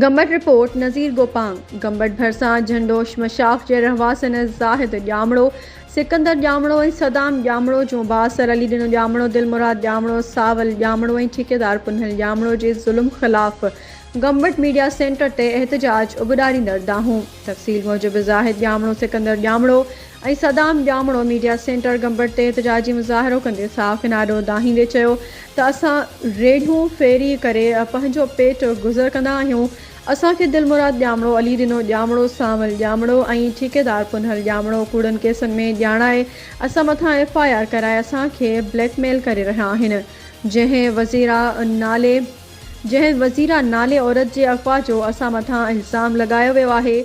Gambat report नज़ीर गोपांग। गंबट भरसां झंडोश मशाख जे रहवासन ज़ाहिद ॼामड़ो, सिकंदर ॼामड़ो ऐं सदाम ॼामड़ो जो बासर अली ॾिनो ॼामड़ो, दिलमुराद ॼामड़ो, सावल ॼामड़ो ऐं ठेकेदार पुनल ॼामड़ो जे ज़ुल्म ख़िलाफ़ गंबट मीडिया सेंटर ते एहतजाज उबॾारींदड़ दाहूं। तफ़सील मूजिबि ज़ाहिद ॼामड़ो, सिकंदर ॼामड़ो ऐं सदाम ॼामड़ो मीडिया सेंटर गंबट ते एहतजाजी मुज़ाहिरो कंदे साफ़ नाॾो दाहींदे चयो त असां रेढ़ियूं फेरी करे पंहिंजो पेट गुज़र कंदा आहियूं। असांखे दिलमुराद ॼामड़ो, अली ॾिनो ॼामड़ो, सावल ॼामड़ो ऐं ठेकेदार पुनल ॼामड़ो कूड़नि केसनि में ॼाणाए असां मथां FIR कराए असांखे ब्लैकमेल करे रहिया आहिनि। जंहिं वज़ीरा नाले औरत जे अफ़वाह जो असां मथां इल्ज़ाम लॻायो वियो आहे।